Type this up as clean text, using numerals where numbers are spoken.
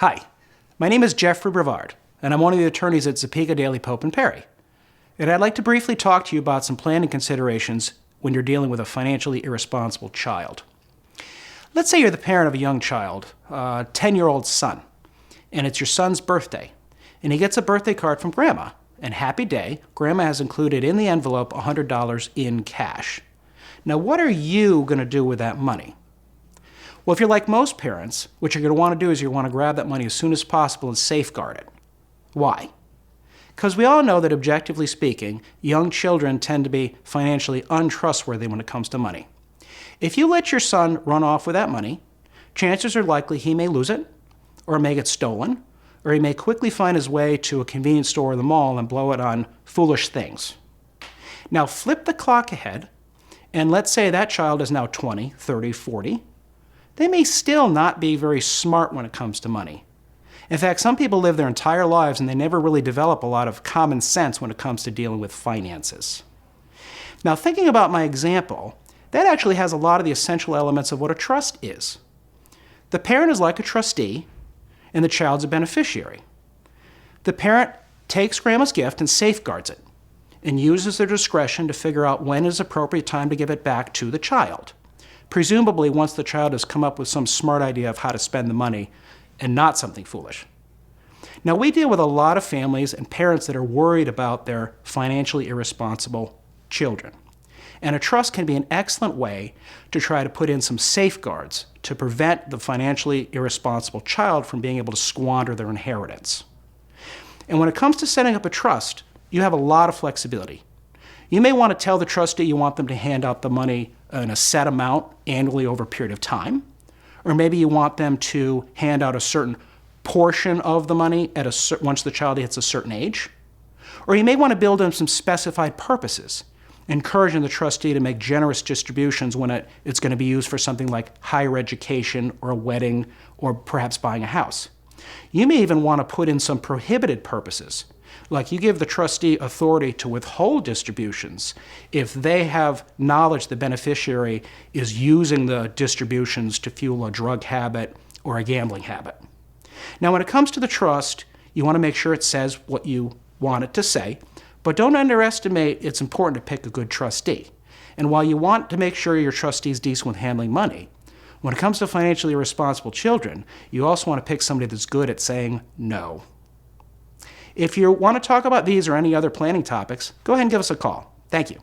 Hi, my name is Jeffrey Brevard, and I'm one of the attorneys at Zapega, Daly, Pope & Perry. And I'd like to briefly talk to you about some planning considerations when you're dealing with a financially irresponsible child. Let's say you're the parent of a young child, a 10-year-old son, and it's your son's birthday, and he gets a birthday card from Grandma. And happy day, Grandma has included in the envelope $100 in cash. Now, what are you going to do with that money? Well, if you're like most parents, what you're going to want to do is you want to grab that money as soon as possible and safeguard it. Why? Because we all know that, objectively speaking, young children tend to be financially untrustworthy when it comes to money. If you let your son run off with that money, chances are likely he may lose it, or it may get stolen, or he may quickly find his way to a convenience store or the mall and blow it on foolish things. Now flip the clock ahead, and let's say that child is now 20, 30, 40. They may still not be very smart when it comes to money. In fact, some people live their entire lives and they never really develop a lot of common sense when it comes to dealing with finances. Now, thinking about my example, that actually has a lot of the essential elements of what a trust is. The parent is like a trustee, and the child's a beneficiary. The parent takes Grandma's gift and safeguards it, and uses their discretion to figure out when is appropriate time to give it back to the child, presumably once the child has come up with some smart idea of how to spend the money and not something foolish. Now, we deal with a lot of families and parents that are worried about their financially irresponsible children. And a trust can be an excellent way to try to put in some safeguards to prevent the financially irresponsible child from being able to squander their inheritance. And when it comes to setting up a trust, you have a lot of flexibility. You may want to tell the trustee you want them to hand out the money in a set amount annually over a period of time. Or maybe you want them to hand out a certain portion of the money once the child hits a certain age. Or you may want to build in some specified purposes, encouraging the trustee to make generous distributions when it's going to be used for something like higher education or a wedding or perhaps buying a house. You may even want to put in some prohibited purposes, like you give the trustee authority to withhold distributions if they have knowledge the beneficiary is using the distributions to fuel a drug habit or a gambling habit. Now, when it comes to the trust, you want to make sure it says what you want it to say, but don't underestimate it's important to pick a good trustee. And while you want to make sure your trustee is decent with handling money, when it comes to financially irresponsible children, you also want to pick somebody that's good at saying no. If you want to talk about these or any other planning topics, go ahead and give us a call. Thank you.